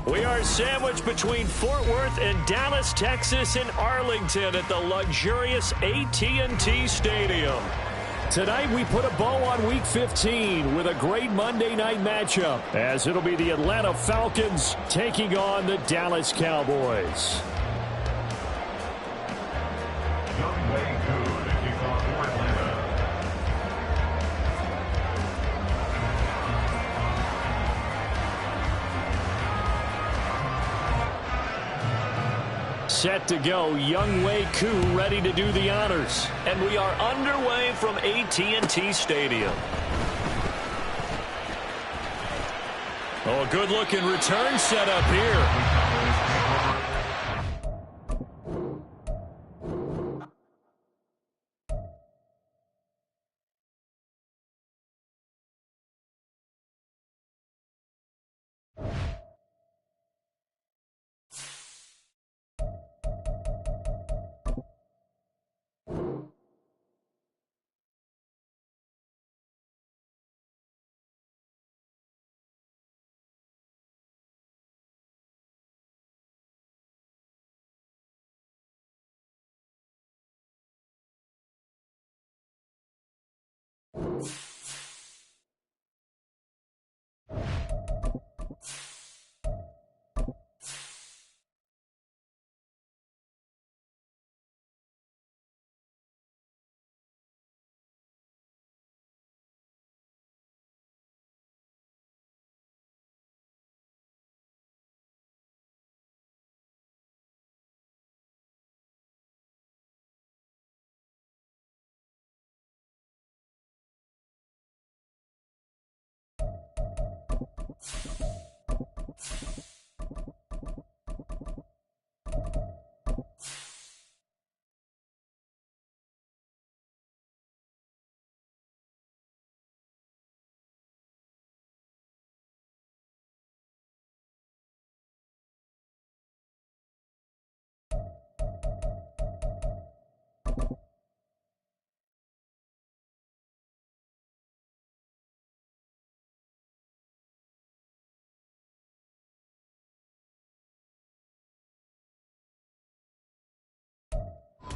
We are sandwiched between Fort Worth and Dallas, Texas, and Arlington at the luxurious AT&T Stadium. Tonight, we put a bow on Week 15 with a great Monday night matchup, as it'll be the Atlanta Falcons taking on the Dallas Cowboys. Set to go, Young Wei Koo ready to do the honors. And we are underway from AT&T Stadium. Oh, a good-looking return set up here.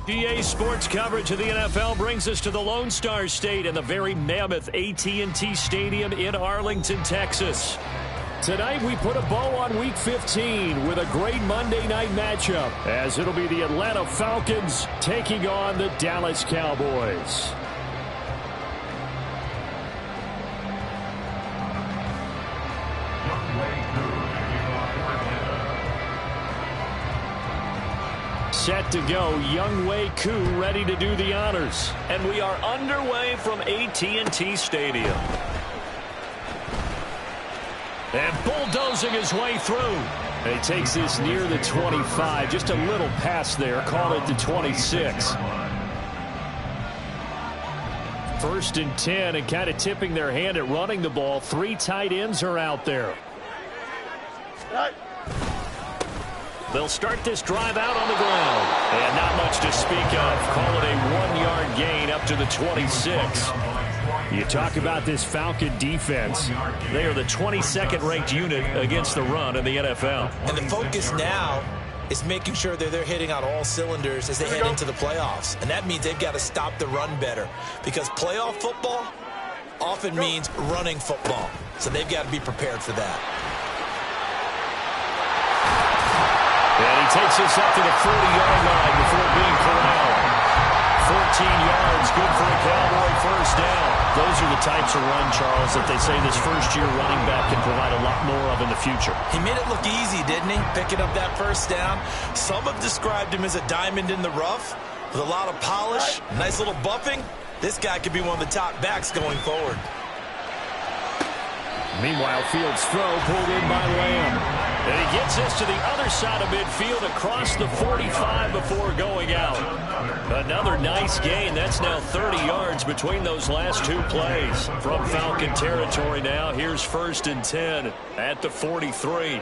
GA Sports coverage of the NFL brings us to the Lone Star State and the very mammoth AT&T Stadium in Arlington, Texas. Tonight, we put a bow on Week 15 with a great Monday night matchup, as it'll be the Atlanta Falcons taking on the Dallas Cowboys. Set to go, Young Wei Koo ready to do the honors. And we are underway from AT&T Stadium. And bulldozing his way through. And he takes this near the 25, just a little past there, call it the 26. First and 10, and kind of tipping their hand at running the ball. 3 tight ends are out there. They'll start this drive out on the ground. And not much to speak of. Call it a 1-yard gain up to the 26. You talk about this Falcon defense. They are the 22nd ranked unit against the run in the NFL. And the focus now is making sure that they're hitting on all cylinders as they head into the playoffs. And that means they've got to stop the run better. Because playoff football, often means running football. So they've got to be prepared for that. And he takes this up to the 40-yard line before being corralled. 14 yards, good for a Cowboy first down. Those are the types of run, Charles, that they say this first-year running back can provide a lot more of in the future. He made it look easy, didn't he? Picking up that first down. Some have described him as a diamond in the rough with a lot of polish, nice little buffing. This guy could be one of the top backs going forward. Meanwhile, Fields' throw pulled in by Lamb. And he gets this to the other side of midfield across the 45 before going out. Another nice gain. That's now 30 yards between those last two plays. From Falcon territory now, here's 1st and 10 at the 43.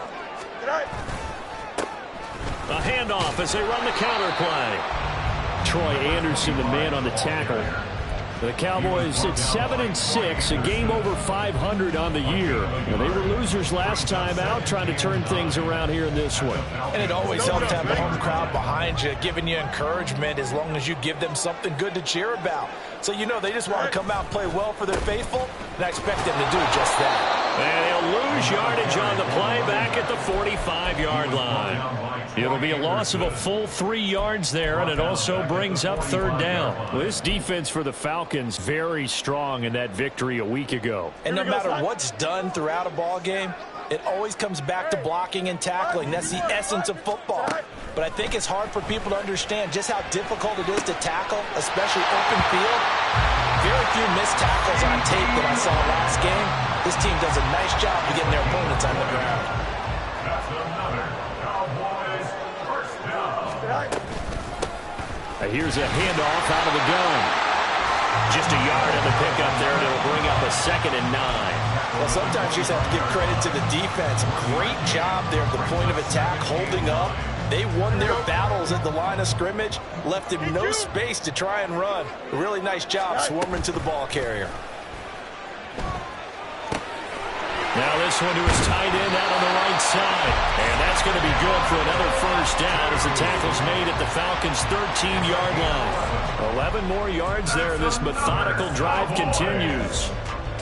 A handoff as they run the counter play. Troy Anderson, the man on the tackle. The Cowboys at 7-6, a game over 500 on the year. Well, they were losers last time out, trying to turn things around here in this one. And it always helps to have a home crowd behind you, giving you encouragement as long as you give them something good to cheer about. So you know they just want to come out and play well for their faithful, and I expect them to do just that. And he'll lose yardage on the play back at the 45-yard line. It'll be a loss of a full 3 yards there, and it also brings up 3rd down. Well, this defense for the Falcons very strong in that victory a week ago. And no matter what's done throughout a ball game, it always comes back to blocking and tackling. That's the essence of football. But I think it's hard for people to understand just how difficult it is to tackle, especially open field. Very few missed tackles on tape that I saw last game. This team does a nice job of getting their opponents on the ground. Here's a handoff out of the gun. Just a yard on the pickup there, and it'll bring up a 2nd and 9. Well, sometimes you just have to give credit to the defense. Great job there at the point of attack, holding up. They won their battles at the line of scrimmage, left him no space to try and run. A really nice job swarming to the ball carrier. Now this one to his tight end out on the right side. And that's going to be good for another first down as the tackle's made at the Falcons' 13-yard line. 11 more yards there. This methodical drive continues.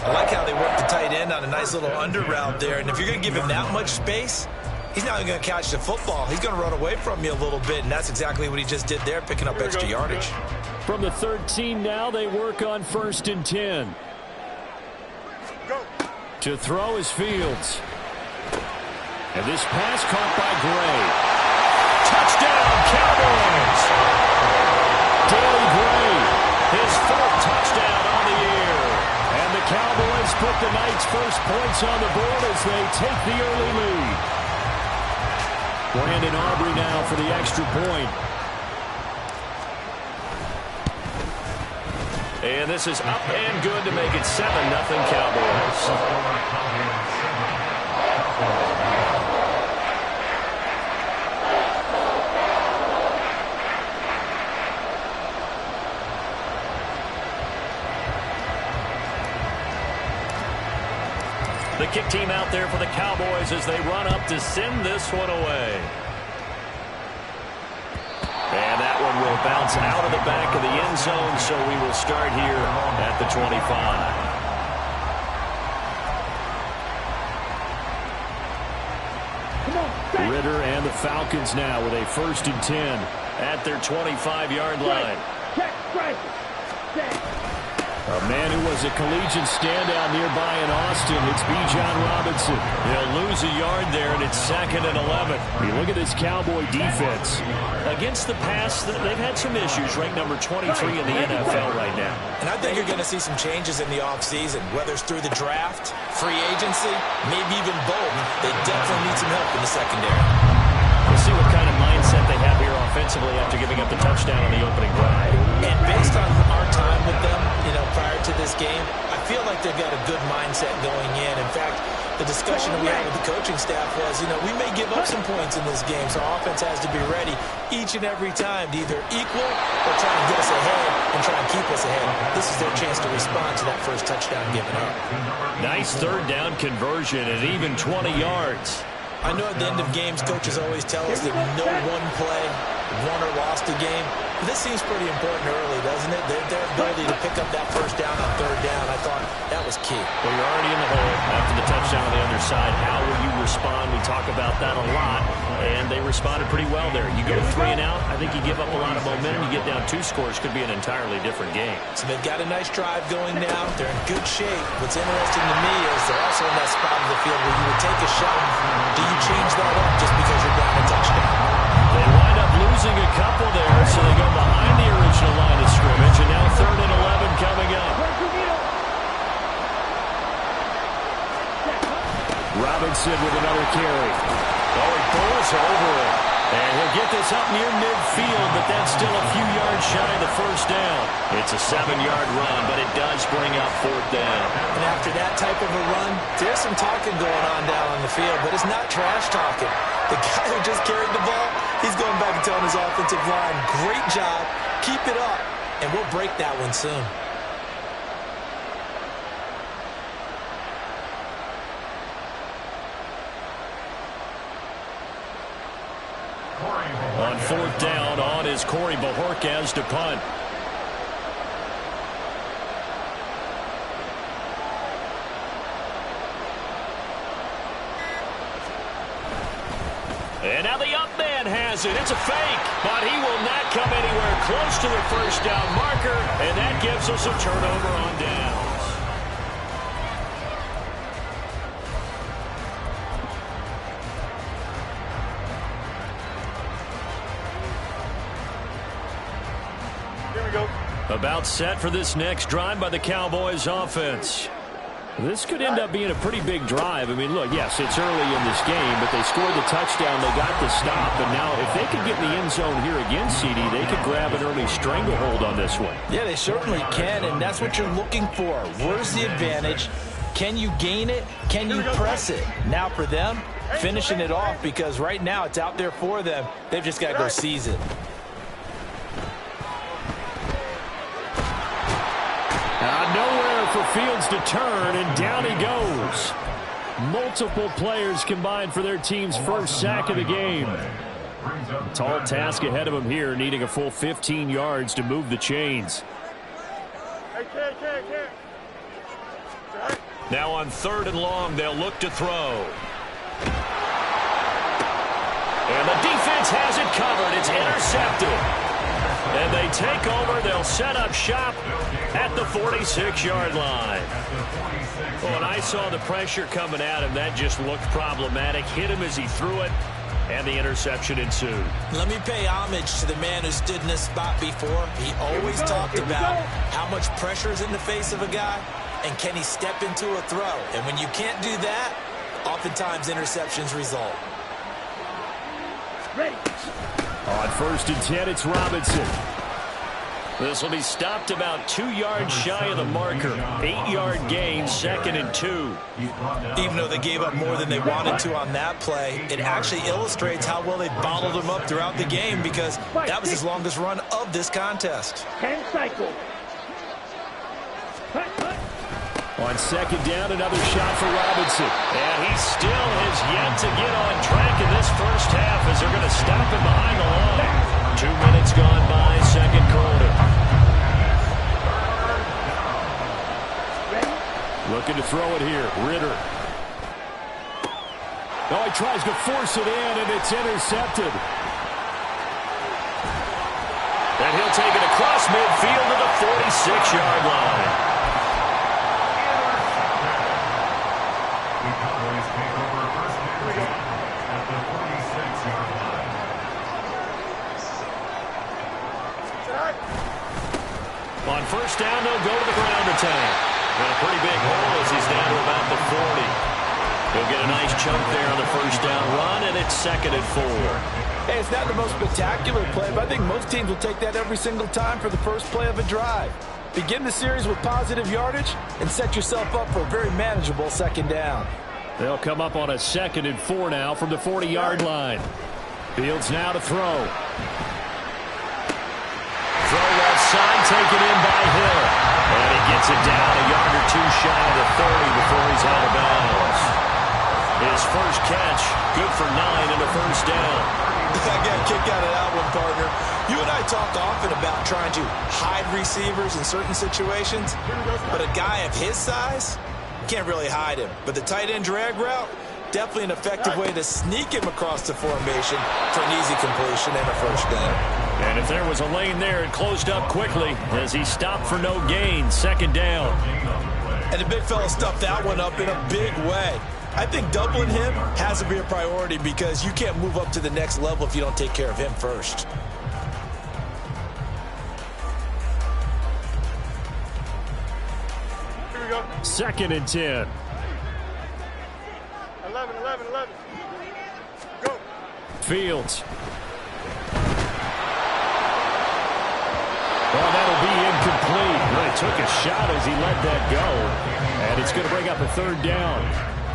I like how they work the tight end on a nice little under route there. And if you're going to give him that much space, he's not even going to catch the football. He's going to run away from you a little bit, and that's exactly what he just did there, picking up extra yardage. From the 13 now, they work on 1st and 10. To throw is Fields. And this pass caught by Gray. Touchdown, Cowboys! Daly Gray, his 4th touchdown on the year. And the Cowboys put the night's first points on the board as they take the early lead. Brandon Aubrey now for the extra point. And this is up and good to make it 7-0 Cowboys. The kick team out there for the Cowboys as they run up to send this one away. And that one will bounce out of the back of the end zone, so we will start here at the 25. Ritter and the Falcons now with a 1st and 10 at their 25-yard line. A man who was a collegiate standout nearby in Austin, it's Bijan Robinson. They'll lose a yard there, and it's 2nd and 11. You look at this Cowboy defense. Against the pass, they've had some issues, ranked number 23 in the NFL right now. And I think you're going to see some changes in the offseason, whether it's through the draft, free agency, maybe even both. They definitely need some help in the secondary. We'll see what kind of mindset they have here offensively after giving up the touchdown on the opening drive. And based on our time with them, prior to this game, I feel like they've got a good mindset going in. In fact, the discussion that we had with the coaching staff was, we may give up some points in this game, so our offense has to be ready each and every time to either equal or try and get us ahead and try and keep us ahead. This is their chance to respond to that first touchdown given up. Nice 3rd down conversion and even 20 yards. I know at the end of games, coaches always tell us that no one play won or lost a game. But this seems pretty important early, doesn't it? Their ability to pick up that first down on third down, I thought that was key. Well, you're already in the hole after the touchdown on the other side. How will you respond? We talk about that a lot, and they responded pretty well there. You go 3 and out, I think you give up a lot of momentum. You get down 2 scores, could be an entirely different game. So they've got a nice drive going now. They're in good shape. What's interesting to me is they're also in that spot of the field where you would take a shot. Do you change that up just because you're down a touchdown? They wind up losing a couple there, so they go behind the original line of scrimmage, and now 3rd and 11 coming up. Robinson with another carry. Oh, he pulls over it. And he'll get this up near midfield, but that's still a few yards shy of the first down. It's a 7-yard run, but it does bring up 4th down. And after that type of a run, there's some talking going on down on the field, but it's not trash talking. The guy who just carried the ball, he's going back and telling his offensive line, great job, keep it up, and we'll break that one soon. On 4th down, on is Corey Bajorquez to punt. And now the up man has it. It's a fake, but he will not come anywhere close to the first down marker, and that gives us a turnover on downs. About set for this next drive by the Cowboys offense. This could end up being a pretty big drive. I mean, look, yes, it's early in this game, but they scored the touchdown. They got the stop, and now if they could get in the end zone here again, CD, they could grab an early stranglehold on this one. Yeah, they certainly can, and that's what you're looking for. Where's the advantage? Can you gain it? Can you press it? Now for them, finishing it off, because right now it's out there for them. They've just got to go seize it. Nowhere for Fields to turn, and down he goes. Multiple players combined for their team's first sack of the game. Tall task ahead of him here, needing a full 15 yards to move the chains. Now on 3rd and long, they'll look to throw. And the defense has it covered. It's intercepted. And they take over. They'll set up shop at the 46-yard line. Well, when I saw the pressure coming at him, that just looked problematic. Hit him as he threw it, and the interception ensued. Let me pay homage to the man who stood in this spot before. He always talked about how much pressure is in the face of a guy, and can he step into a throw. And when you can't do that, oftentimes interceptions result. Ready. On 1st and 10, it's Robinson. This will be stopped about 2 yards shy of the marker. 8-yard gain, 2nd and 2. Even though they gave up more than they wanted to on that play, it actually illustrates how well they bottled them up throughout the game, because that was his longest run of this contest. 10 cycles. On 2nd down, another shot for Robinson. And he still has yet to get on track in this first half as they're going to stop him behind the line. 2 minutes gone by, 2nd quarter. Looking to throw it here, Ritter. Oh, he tries to force it in, and it's intercepted. And he'll take it across midfield to the 46-yard line. On 1st down, they'll go to the ground attack. And a pretty big hole as he's down to about the 40. He'll get a nice chunk there on the 1st down run, and it's 2nd and 4. Hey, it's not the most spectacular play, but I think most teams will take that every single time for the first play of a drive. Begin the series with positive yardage and set yourself up for a very manageable 2nd down. They'll come up on a 2nd and 4 now from the 40-yard line. Fields now to throw. Throw left side, taken in by Hill. And he gets it down a yard or 2 shy of the 30 before he's out of bounds. His first catch, good for 9 and a 1st down. I got a kick out of that one, partner. You and I talk often about trying to hide receivers in certain situations, but a guy of his size, you can't really hide him. But the tight end drag route, definitely an effective way to sneak him across the formation for an easy completion and a first down. And if there was a lane there, it closed up quickly as he stopped for no gain. Second down. And the big fella stuffed that one up in a big way. I think doubling him has to be a priority because you can't move up to the next level if you don't take care of him first. Here we go. 2nd and 10. 11. Go. Fields. Well, that'll be incomplete. Really took a shot as he let that go. And it's going to bring up a 3rd down.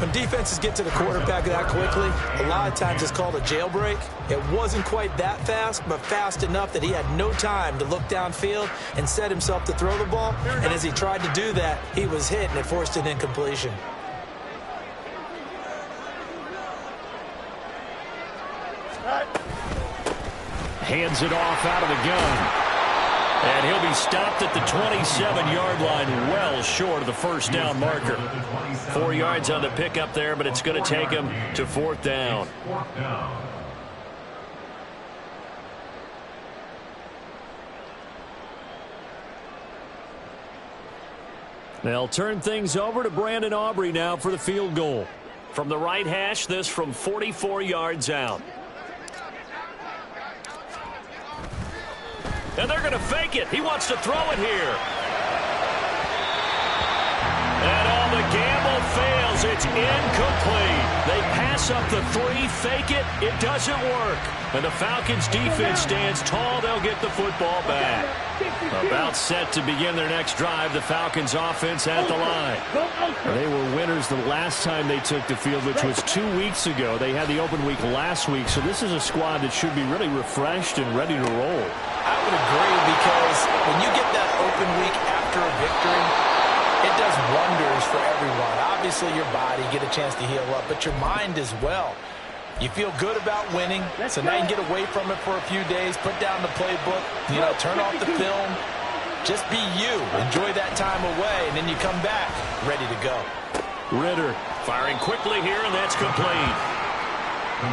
When defenses get to the quarterback that quickly, a lot of times it's called a jailbreak. It wasn't quite that fast, but fast enough that he had no time to look downfield and set himself to throw the ball. And as he tried to do that, he was hit, and it forced an incompletion. Hands it off out of the gun. And he'll be stopped at the 27-yard line, well short of the first down marker. 4 yards on the pickup there, but it's going to take him to 4th down. They'll turn things over to Brandon Aubrey now for the field goal. From the right hash, this from 44 yards out. And they're going to fake it. He wants to throw it here. And all the gamble fails. It's incomplete. They pass up the 3, fake it. It doesn't work. And the Falcons defense stands tall. They'll get the football back. About set to begin their next drive. The Falcons offense at the line. They were winners the last time they took the field, which was 2 weeks ago. They had the open week last week. So this is a squad that should be really refreshed and ready to roll. I would agree, because when you get that open week after a victory, it does wonders for everyone. Obviously, your body, get a chance to heal up, but your mind as well. You feel good about winning, so now you can get away from it for a few days, put down the playbook, turn off the film. Just be you. Enjoy that time away, and then you come back ready to go. Ritter firing quickly here, and that's complete.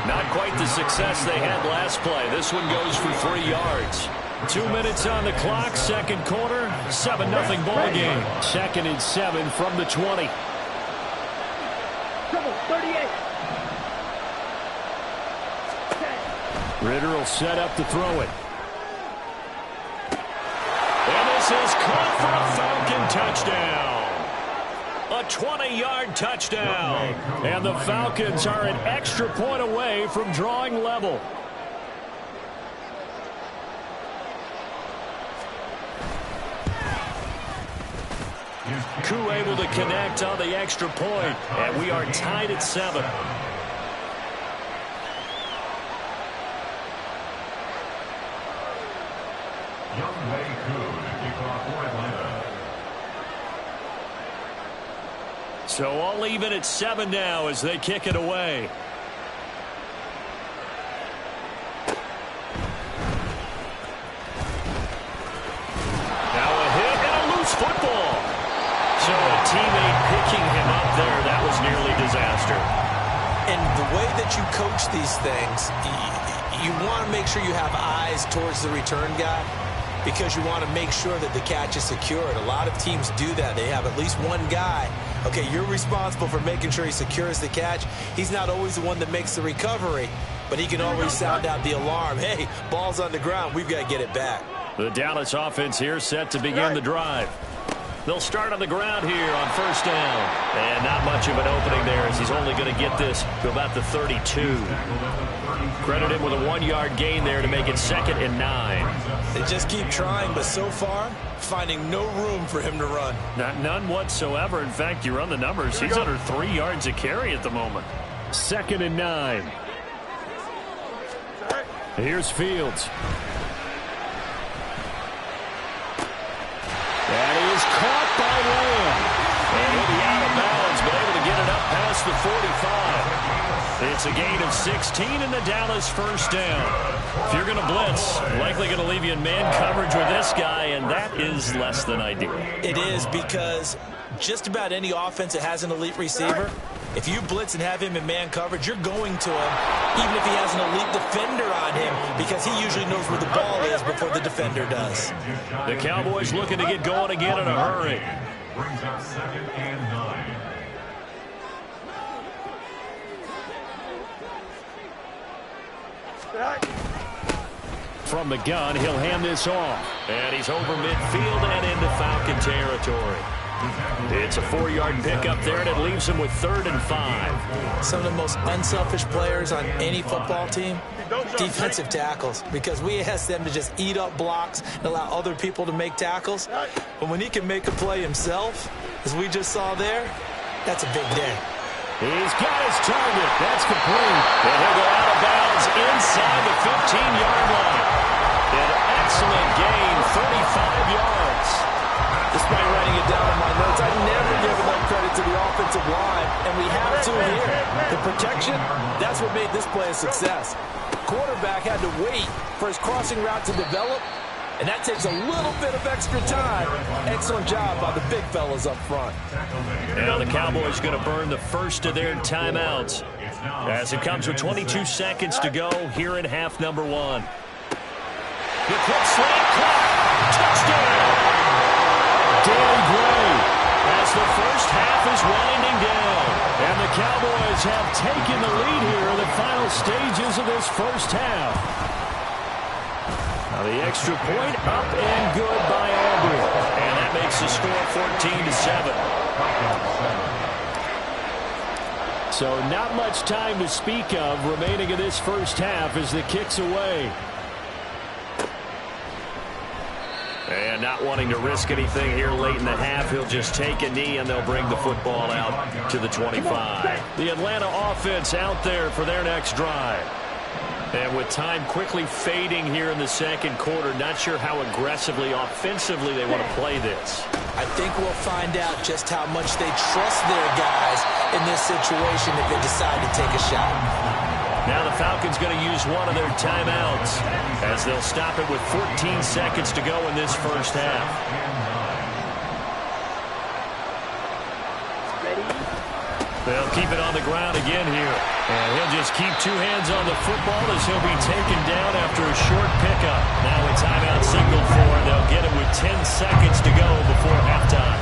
Not quite the success they had last play. This one goes for 3 yards. 2 minutes on the clock, second quarter, 7-0 ball game. 2nd and 7 from the 20. Trouble, 38. Ritter will set up to throw it. And this is caught for a Falcon touchdown. A 20-yard touchdown. And the Falcons are an extra point away from drawing level. Koo able to connect on the extra point, and we are tied at 7. So all even at 7 now as they kick it away. Now a hit and a loose football. So a teammate picking him up there, that was nearly disaster. And the way that you coach these things, you want to make sure you have eyes towards the return guy, because you want to make sure that the catch is secured. A lot of teams do that. They have at least one guy. Okay, you're responsible for making sure he secures the catch. He's not always the one that makes the recovery, but he can always sound out the alarm. Hey, ball's on the ground. We've got to get it back. The Dallas offense here set to begin the drive. They'll start on the ground here on first down. And not much of an opening there, as he's only going to get this to about the 32. Credit him with a 1-yard gain there to make it 2nd and 9. They just keep trying, but so far, finding no room for him to run. None whatsoever. In fact, you run the numbers. He's under 3 yards a carry at the moment. 2nd and 9. Here's Fields. That is caught by Lamb. And he'll be out of bounds, but able to get it up past the 45. It's a gain of 16 in the Dallas first down. If you're going to blitz, likely going to leave you in man coverage with this guy, and that is less than ideal. It is, because just about any offense that has an elite receiver, if you blitz and have him in man coverage, you're going to him, even if he has an elite defender on him, because he usually knows where the ball is before the defender does. The Cowboys looking to get going again in a hurry. Brings up 2nd and 9. From the gun, he'll hand this off. And he's over midfield and into Falcon territory. It's a 4-yard pickup there, and it leaves him with 3rd and 5. Some of the most unselfish players on any football team, defensive tackles, because we ask them to just eat up blocks and allow other people to make tackles. But when he can make a play himself, as we just saw there, that's a big day. He's got his target. That's complete. And he'll go out of bounds inside the 15-yard line. An excellent gain, 35 yards. Despite writing it down in my notes, I never give enough credit to the offensive line, and we have to here. The protection, that's what made this play a success. Quarterback had to wait for his crossing route to develop, and that takes a little bit of extra time. Excellent job by the big fellas up front. Now the Cowboys going to burn the first of their timeouts as it comes with 22 seconds to go here in half number 1. The quick slant caught. Touchdown! Daily Gray as the first half is winding down. And the Cowboys have taken the lead here in the final stages of this first half. Now the extra point up and good by Aubrey. And that makes the score 14-7. So not much time to speak of remaining in this first half as the kick's away. And not wanting to risk anything here late in the half, he'll just take a knee and they'll bring the football out to the 25. The Atlanta offense out there for their next drive. And with time quickly fading here in the second quarter, not sure how aggressively, offensively they want to play this. I think we'll find out just how much they trust their guys in this situation if they decide to take a shot. Now the Falcons going to use one of their timeouts as they'll stop it with 14 seconds to go in this first half. They'll keep it on the ground again here. And he'll just keep 2 hands on the football as he'll be taken down after a short pickup. Now a timeout signal for him. They'll get it with 10 seconds to go before halftime.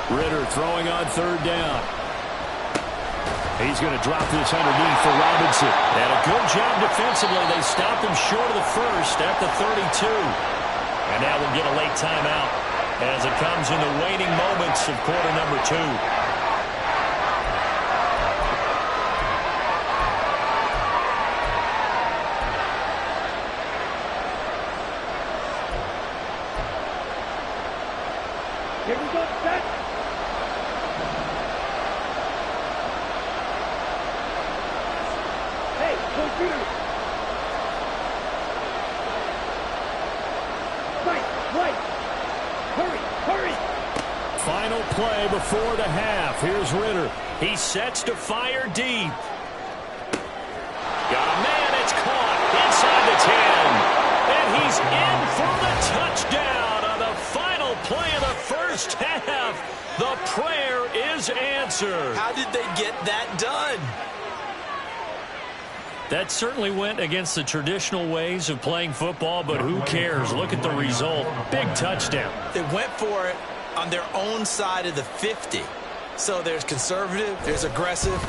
Ritter throwing on 3rd down. He's going to drop this underneath for Robinson. And a good job defensively. They stopped him short of the first at the 32. And now we'll get a late timeout as it comes in the waning moments of quarter number 2. Here we go, set. Hey, computer. Right. Hurry. Final play before the half. Here's Ritter. He sets to fire deep. Got a man. It's caught inside the 10. And he's in for the touchdown on the final play of the first half. The prayer is answered. How did they get that done? That certainly went against the traditional ways of playing football, but who cares? Look at the result. Big touchdown. They went for it on their own side of the 50. So there's conservative, there's aggressive,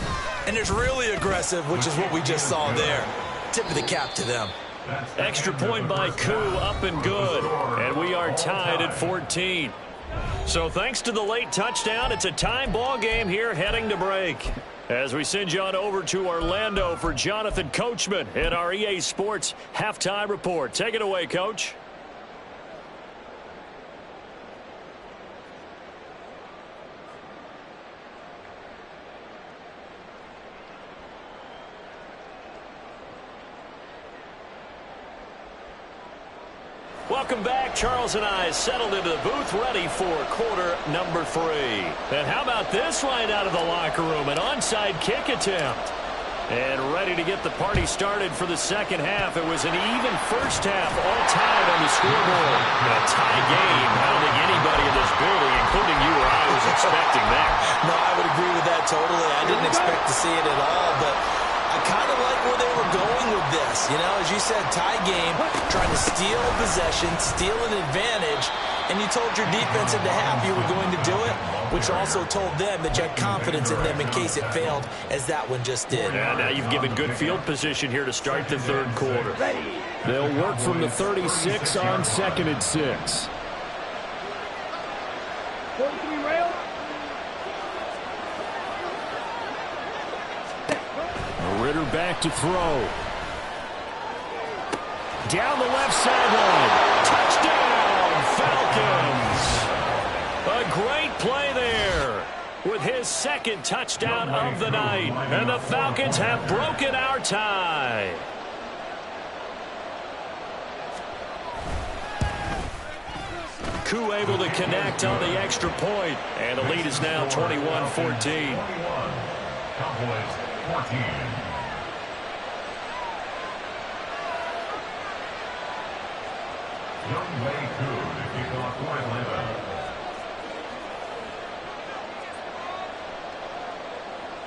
and there's really aggressive, which is what we just saw there. Tip of the cap to them. Extra point by Koo, up and good. And we are tied at 14. So thanks to the late touchdown, it's a tie ball game here heading to break. As we send you on over to Orlando for Jonathan Coachman in our EA Sports Halftime Report. Take it away, Coach. welcome back. Charles and I settled into the booth ready for quarter number 3. And how about this right out of the locker room? An onside kick attempt. And ready to get the party started for the second half. It was an even first half, all tied on the scoreboard. A tie game. I don't think anybody in this building, including you or I, was expecting that. No, I would agree with that totally. I didn't expect to see it at all, but I kind of like where they were going with this. You know, as you said, tie game, trying to steal possession, steal an advantage, and you told your defense at the half you were going to do it, which also told them that you had confidence in them in case it failed, as that one just did. Yeah, now you've given good field position here to start the third quarter. They'll work from the 36 on 2nd and 6. 43 rail. Ritter back to throw. Down the left sideline. Touchdown, Falcons. A great play there with his second touchdown of the night. And the Falcons have broken our tie. Koo able to connect on the extra point. And the lead is now 21-14. Cowboys 14. Young Wei Koo to kick off for Atlanta.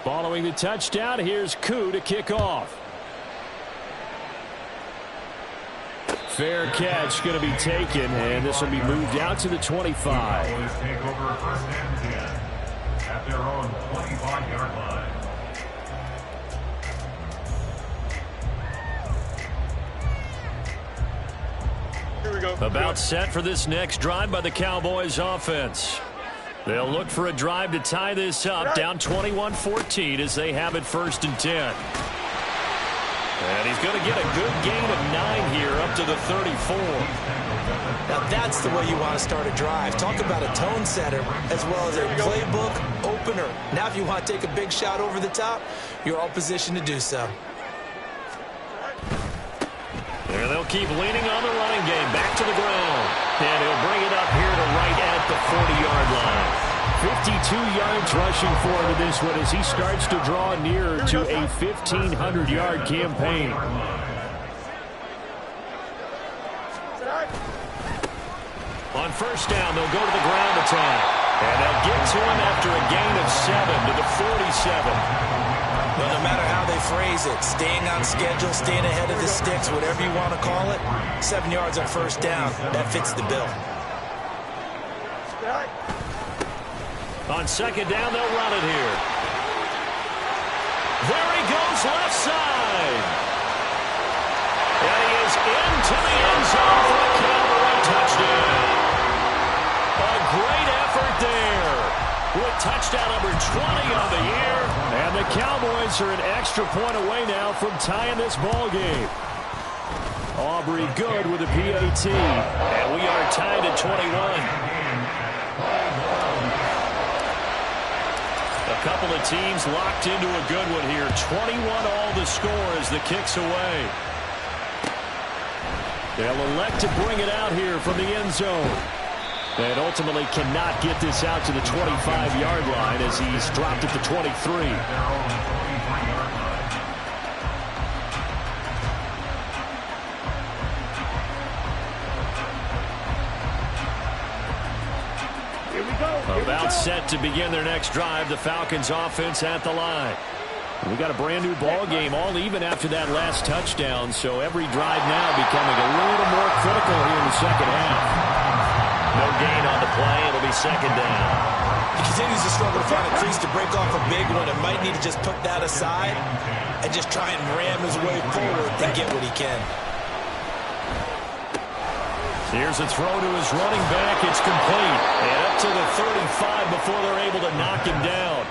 Following the touchdown, here's Koo to kick off. Fair catch going to be taken, and this will be moved out to the 25. Cowboys take over 1st and 10 at their own 25-yard line. About set for this next drive by the Cowboys offense. They'll look for a drive to tie this up, down 21-14 as they have it 1st and 10. And he's going to get a good gain of 9 here up to the 34. Now that's the way you want to start a drive. Talk about a tone setter as well as a playbook opener. Now if you want to take a big shot over the top, you're all positioned to do so. There they'll keep leaning on the running game. Back to the ground. And he'll bring it up here to right at the 40-yard line. 52 yards rushing for him in this one as he starts to draw nearer to a 1,500-yard campaign. On 1st down, they'll go to the ground attack. And they'll get to him after a gain of 7 to the 47. Well, no matter how they phrase it, staying on schedule, staying ahead of the sticks, whatever you want to call it, 7 yards on 1st down, that fits the bill. On 2nd down, they'll run it here. There he goes, left side. And he is into the end zone for a Cowboy touchdown. A great effort there with touchdown number 20 on the year. And the Cowboys are an extra point away now from tying this ball game. Aubrey good with a PAT. And we are tied at 21. A couple of teams locked into a good one here. 21 all the score as the kick's away. They'll elect to bring it out here from the end zone. And ultimately cannot get this out to the 25-yard line as he's dropped at the 23. About set to begin their next drive. The Falcons offense at the line. We got a brand new ball game, all even after that last touchdown. So every drive now becoming a little more critical here in the second half. No gain on the play. It'll be 2nd down. He continues to struggle to find a crease to break off a big one. It might need to just put that aside and just try and ram his way forward and get what he can. Here's a throw to his running back. It's complete. And up to the 35 before they're able to knock him down.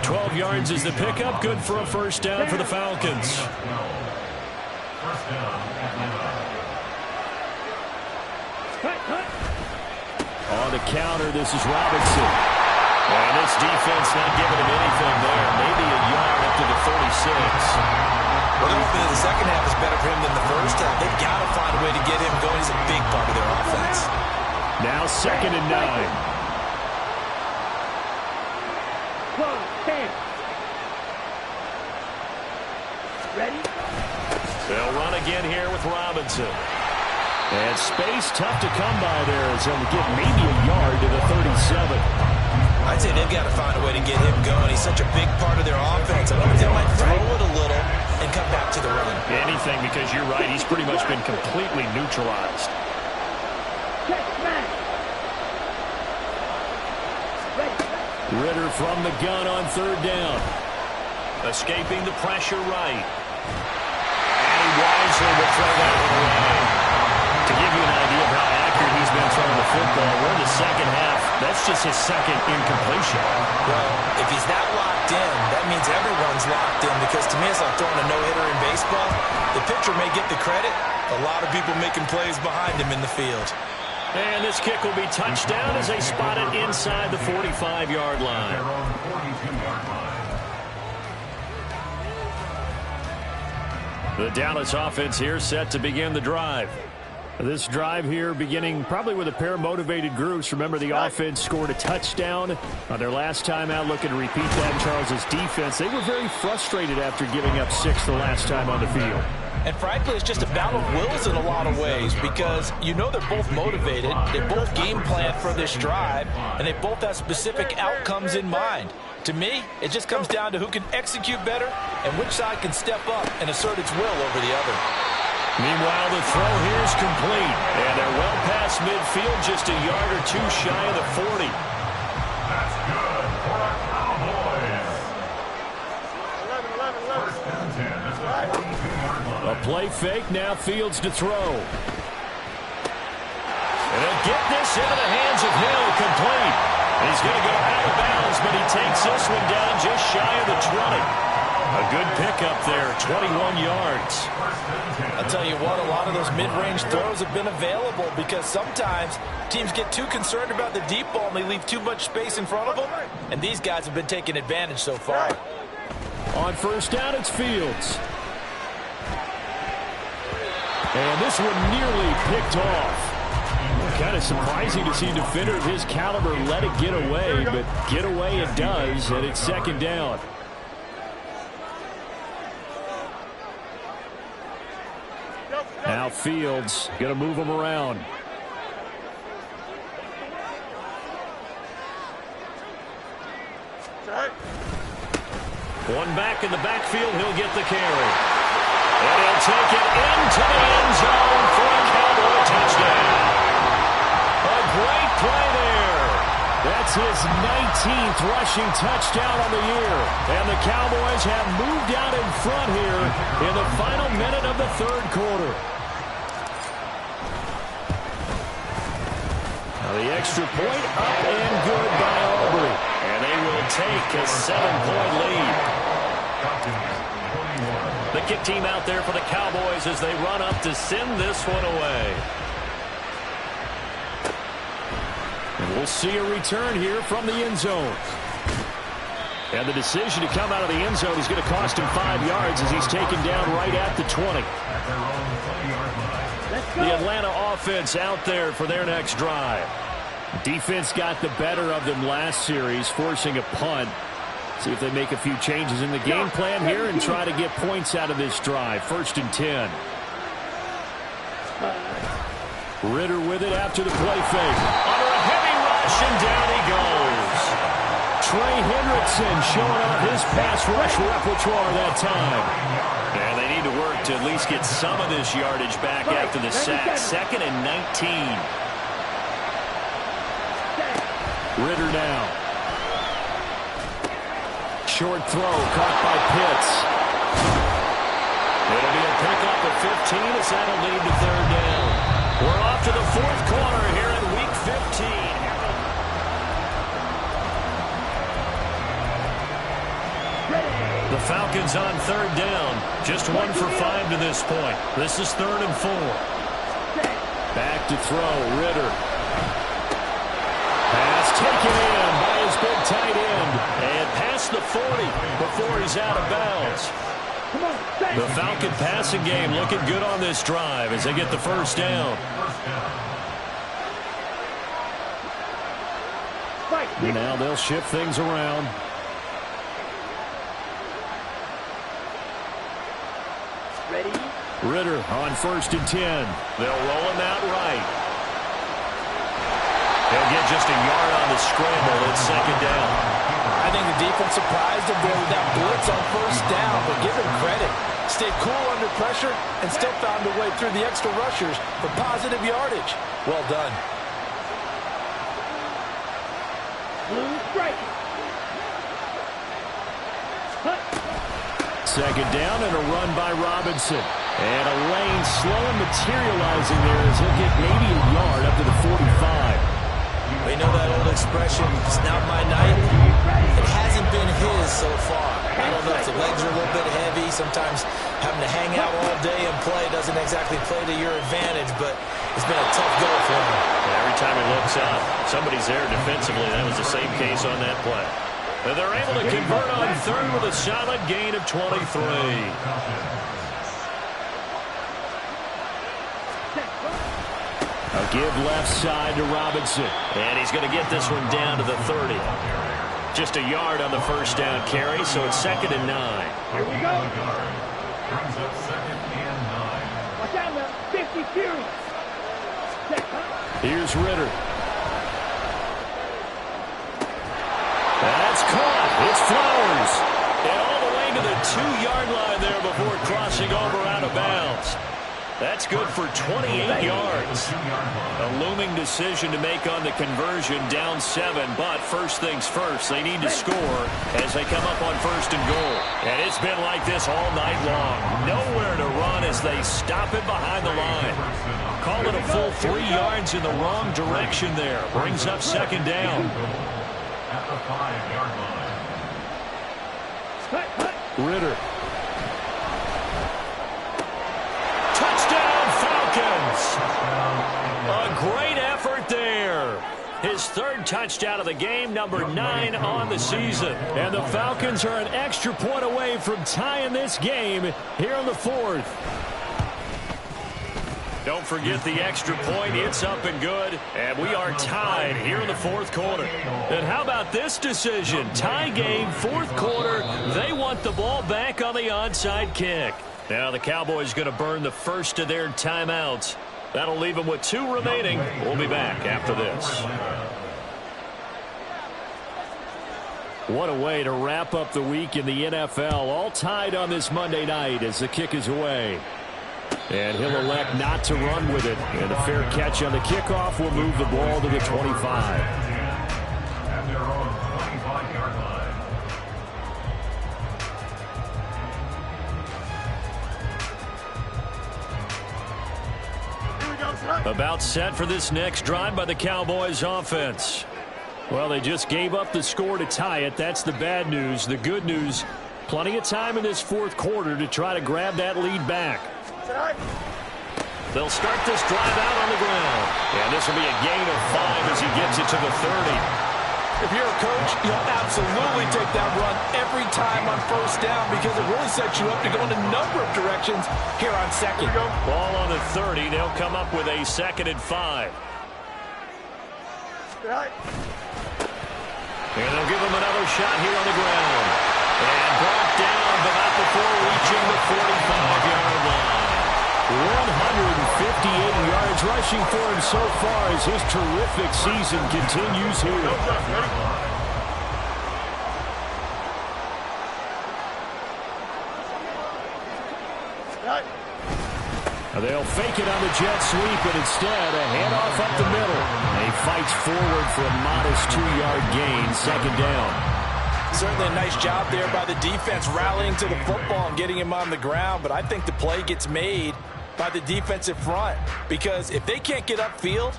12 yards is the pickup. Good for a 1st down for the Falcons. 1st down, Atlanta. On the counter, this is Robinson. And this defense not giving him anything there. Maybe a yard up to the 36. Well, they're hoping that the second half is better for him than the first half. They've got to find a way to get him going. He's a big part of their offense. Now 2nd and 9. Ready? They'll run again here with Robinson. And space tough to come by there as he'll get maybe a yard to the 37. I'd say they've got to find a way to get him going. He's such a big part of their offense. I think they might throw it a little and come back to the run. Anything, because you're right. He's pretty much been completely neutralized. Ritter from the gun on 3rd down. Escaping the pressure right. And he wisely will throw that one away. To give you an idea of how accurate he's been throwing the football, we're in the second half. That's just his 2nd incompletion. Well, if he's that locked in, that means everyone's locked in, because to me it's like throwing a no-hitter in baseball. The pitcher may get the credit. A lot of people making plays behind him in the field. And this kick will be touched down as they spot it inside the 45-yard line. Their own 42-yard line. The Dallas offense here set to begin the drive. This drive here beginning probably with a pair of motivated groups. Remember, the offense scored a touchdown on their last time out, looking to repeat that in Charles's defense. They were very frustrated after giving up 6 the last time on the field. And frankly, it's just a battle of wills in a lot of ways, because you know they're both motivated, they both game plan for this drive, and they both have specific outcomes in mind. To me, it just comes down to who can execute better and which side can step up and assert its will over the other. Meanwhile, the throw here is complete, and they're well past midfield, just a yard or two shy of the 40. That's good for the Cowboys. 1st and 10. That's a 42-yard line. A play fake, now Fields to throw. And he'll get this into the hands of Hill, complete. He's going to go out of bounds, but he takes this one down just shy of the 20. A good pickup there, 21 yards. I'll tell you what, a lot of those mid-range throws have been available, because sometimes teams get too concerned about the deep ball and they leave too much space in front of them, and these guys have been taking advantage so far. On 1st down, it's Fields. And this one nearly picked off. Kind of surprising to see a defender of his caliber let it get away, but get away it does, and it's 2nd down. Now Fields going to move him around. One back in the backfield, he'll get the carry. And he'll take it into the end zone for a Cowboy touchdown. A great play there. That's his 19th rushing touchdown on the year. And the Cowboys have moved out in front here in the final minute of the 3rd quarter. Now the extra point up and good by Aubrey. And they will take a 7-point lead. The kick team out there for the Cowboys as they run up to send this one away. And we'll see a return here from the end zone. And the decision to come out of the end zone is going to cost him 5 yards as he's taken down right at the 20. The Atlanta offense out there for their next drive. Defense got the better of them last series, forcing a punt. See if they make a few changes in the game plan here and try to get points out of this drive. 1st and 10. Ritter with it after the play fake. Under a heavy rush, and down he goes. Trey Hendrickson showing off his pass rush repertoire that time. And they need to work to at least get some of this yardage back after the sack. 2nd and 19. Ritter now. Short throw caught by Pitts. It'll be a pickup of 15 as that'll lead to 3rd down. We're off to the 4th quarter here in Week 15. The Falcons on 3rd down. Just 1 for 5 to this point. This is 3rd and 4. Back to throw, Ritter. Pass taken in by his big tight end. And past the 40 before he's out of bounds. Come on, The Falcon passing game looking good on this drive as they get the first down. Now they'll shift things around. Ready? Ritter on 1st and 10. They'll roll him out right. They'll get just a yard on the scramble. It's 2nd down. I think the defense surprised him there with that blitz on 1st down, but give him credit. Stayed cool under pressure and still found a way through the extra rushers for positive yardage. Well done. Blue strike. 2nd down and a run by Robinson. And a lane slow materializing there as he'll get maybe a yard up to the 45. We know that old expression, it's not my night. It hasn't been his so far. I don't know if the legs are a little bit heavy. Sometimes having to hang out all day and play doesn't exactly play to your advantage, but it's been a tough go for him. And every time he looks up, somebody's there defensively. That was the same case on that play. And they're able to convert on 3rd with a solid gain of 23. A give left side to Robinson. And he's going to get this one down to the 30. Just a yard on the 1st down carry, so it's 2nd and 9. Here we go. Brings up 2nd and 9. Watch out now. 50 series. Here's Ritter. That's caught. It's Flowers. And all the way to the 2-yard line there before crossing over out of bounds. That's good for 28 yards. A looming decision to make on the conversion, down 7. But first things first, they need to score as they come up on 1st and goal. And it's been like this all night long. Nowhere to run as they stop it behind the line. Call it a full 3 yards in the wrong direction there. Brings up 2nd down. At the 5-yard line. Ritter. Touchdown, Falcons! A great effort there. His 3rd touchdown of the game, number 9 on the season. And the Falcons are an extra point away from tying this game here in the 4th. Don't forget the extra point. It's up and good. And we are tied here in the 4th quarter. And how about this decision? Tie game, 4th quarter. They want the ball back on the onside kick. Now the Cowboys going to burn the first of their timeouts. That'll leave them with 2 remaining. We'll be back after this. What a way to wrap up the week in the NFL. All tied on this Monday night as the kick is away. And he'll elect not to run with it. And a fair catch on the kickoff will move the ball to the 25. At their own 25-yard line. About set for this next drive by the Cowboys offense. Well, they just gave up the score to tie it. That's the bad news. The good news, plenty of time in this 4th quarter to try to grab that lead back. They'll start this drive out on the ground. And this will be a gain of 5 as he gets it to the 30. If you're a coach, you'll absolutely take that run every time on 1st down because it really sets you up to go in a number of directions here on 2nd. Ball on the 30. They'll come up with a 2nd and 5. And they'll give him another shot here on the ground. And brought down, but not before reaching the 45-yard line. 158 yards rushing for him so far as his terrific season continues here. They'll fake it on the jet sweep, but instead a handoff up the middle. He fights forward for a modest 2-yard gain, 2nd down. Certainly a nice job there by the defense rallying to the football and getting him on the ground, but I think the play gets made by the defensive front because if they can't get upfield,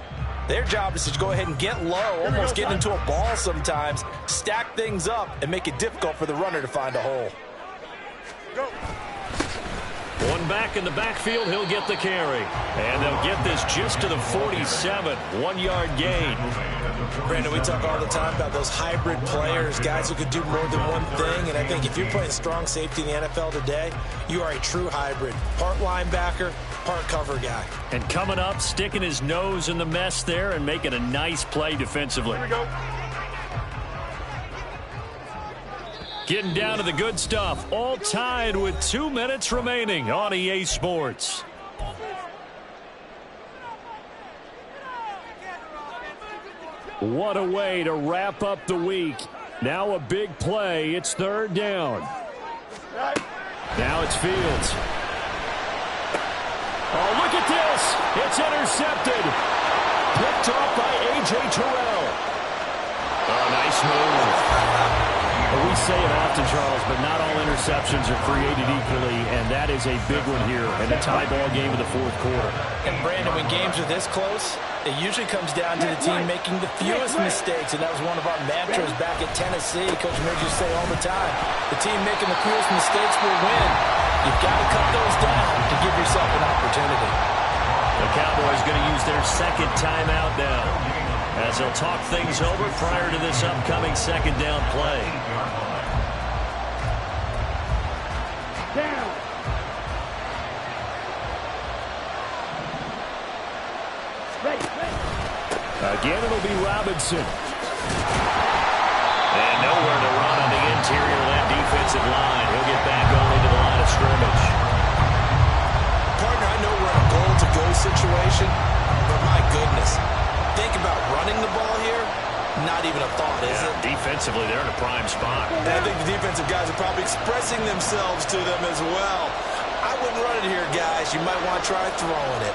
their job is to go ahead and get low, almost get into a ball sometimes, stack things up, and make it difficult for the runner to find a hole. One back in the backfield, he'll get the carry. And they'll get this just to the 47, 1-yard gain. Brandon, we talk all the time about those hybrid players, guys who could do more than one thing. And I think if you're playing strong safety in the NFL today, you are a true hybrid. Part linebacker, part cover guy. And coming up, sticking his nose in the mess there and making a nice play defensively. Here we go. Getting down to the good stuff. All tied with 2 minutes remaining on EA Sports. What a way to wrap up the week. Now a big play. It's third down. Now it's Fields. Oh, look at this. It's intercepted. Picked off by A.J. Terrell. Oh, nice move. We say it often, Charles, but not all interceptions are created equally, and that is a big one here in a tie ball game in the fourth quarter. And, Brandon, when games are this close, it usually comes down to the team making the fewest mistakes, and that was one of our mantras back at Tennessee. Coach Mirage used to say all the time, the team making the fewest mistakes will win. You've got to cut those down to give yourself an opportunity. The Cowboys going to use their second timeout now, as they'll talk things over prior to this upcoming second down play. Down. Ready. Again, it'll be Robinson. And nowhere to run on the interior of that defensive line. He'll get back only to the line of scrimmage. Partner, I know we're in a goal-to-go situation, but my goodness, think about running the ball here. Not even a thought, is it? Defensively, they're in a prime spot. And I think the defensive guys are probably expressing themselves to them as well. I wouldn't run it here, guys. You might want to try throwing it.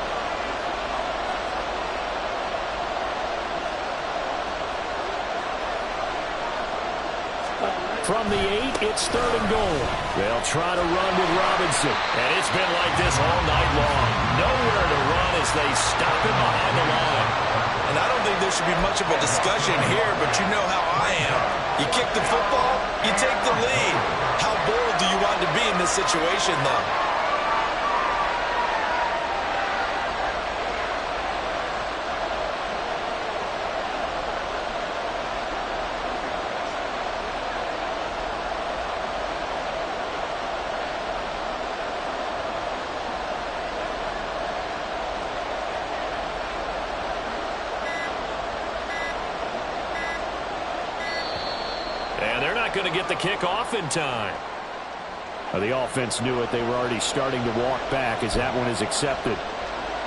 From the 8, it's third and goal. They'll try to run with Robinson. And it's been like this all night long. Nowhere to run as they stop him behind the line. And I don't think there should be much of a discussion here, but you know how I am. You kick the football, you take the lead. How bold do you want to be in this situation, though? And they're not going to get the kick off in time. The offense knew it. They were already starting to walk back as that one is accepted.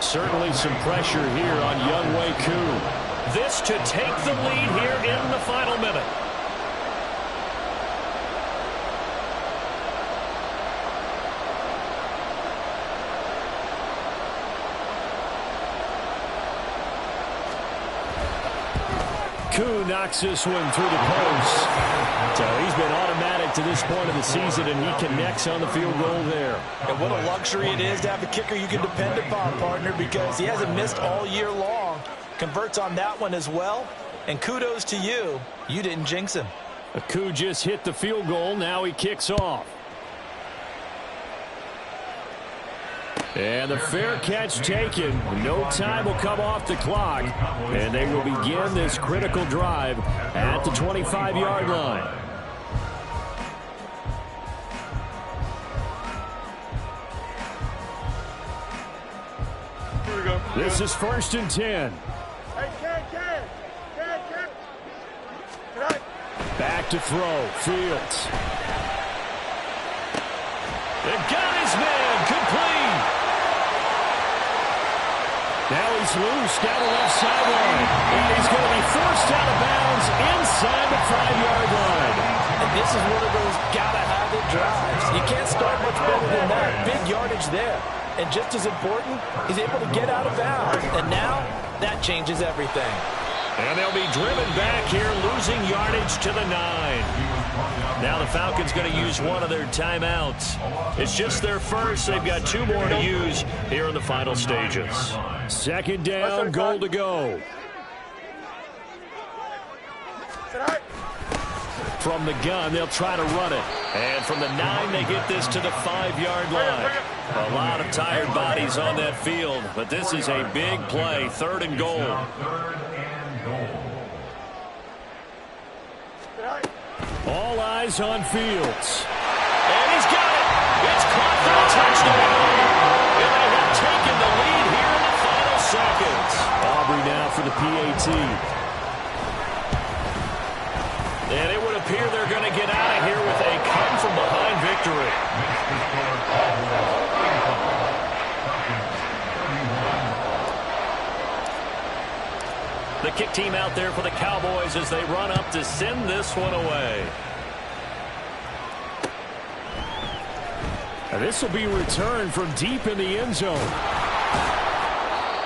Certainly some pressure here on Younghoe Koo. This to take the lead here in the final minute. Koo knocks this one through the post. So he's been automatic to this point of the season, and he connects on the field goal there. And what a luxury it is to have a kicker you can depend upon, partner, because he hasn't missed all year long. Converts on that one as well. And kudos to you. You didn't jinx him. Koo just hit the field goal. Now he kicks off. And the fair catch taken. No time will come off the clock. And they will begin this critical drive at the 25-yard line. Here we go. This is 1st and 10. Hey, Ken. Back to throw. Fields. They got his man. Complete. Now he's loose down the left sideline. And he's going to be forced out of bounds inside the 5-yard line. And this is one of those gotta-have-it drives. You can't start much better than that. Big yardage there. And just as important, he's able to get out of bounds. And now, that changes everything. And they'll be driven back here, losing yardage to the 9. Now the Falcons going to use one of their timeouts. It's just their first. They've got 2 more to use here in the final stages. 2nd down, goal to go. From the gun, they'll try to run it. And from the 9, they get this to the 5-yard line. A lot of tired bodies on that field, but this is a big play, 3rd and goal. All eyes on Fields. And he's got it. It's caught for a touchdown. And they have taken the lead here in the final seconds. Aubrey now for the PAT. And it would appear they're going to get out of here with a come-from-behind victory. The kick team out there for the Cowboys as they run up to send this one away. And this will be returned from deep in the end zone.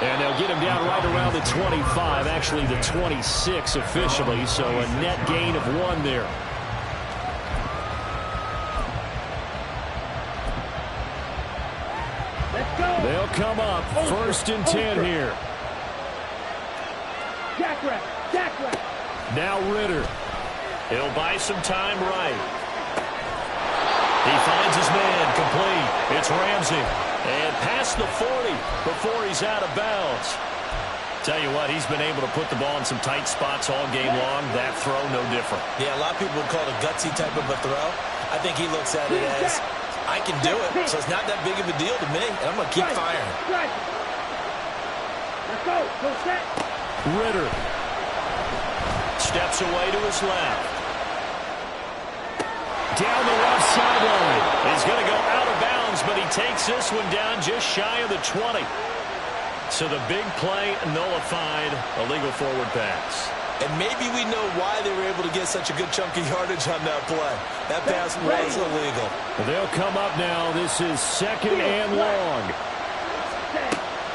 And they'll get him down right around the 25, actually the 26 officially, so a net gain of 1 there. Let's go. They'll come up 1st and 10 here. Jackrabbit. Now Ritter. He'll buy some time right. He finds his man complete. It's Ramsey. And past the 40 before he's out of bounds. Tell you what, he's been able to put the ball in some tight spots all game long. That throw, no different. Yeah, a lot of people would call it a gutsy type of a throw. I think he looks at it as, I can do it, so it's not that big of a deal to me, and I'm going to keep firing. Let's go. Go set. Ritter steps away to his left. Down the left sideline. He's going to go out of bounds, but he takes this one down just shy of the 20. So the big play nullified, a legal forward pass. And maybe we know why they were able to get such a good chunk of yardage on that play. That pass was illegal. They'll come up now. This is 2nd and long.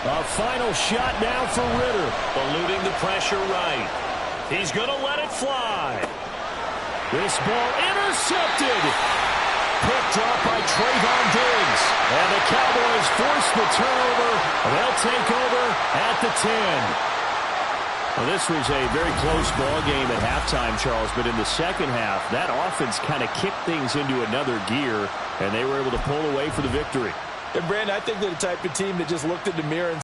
A final shot now for Ritter. Eluding the pressure right. He's going to let it fly. This ball intercepted. Picked up by Trayvon Diggs. And the Cowboys force the turnover. They'll take over at the 10. Well, this was a very close ball game at halftime, Charles, but in the second half, that offense kind of kicked things into another gear, and they were able to pull away for the victory. And, Brandon, I think they're the type of team that just looked in the mirror and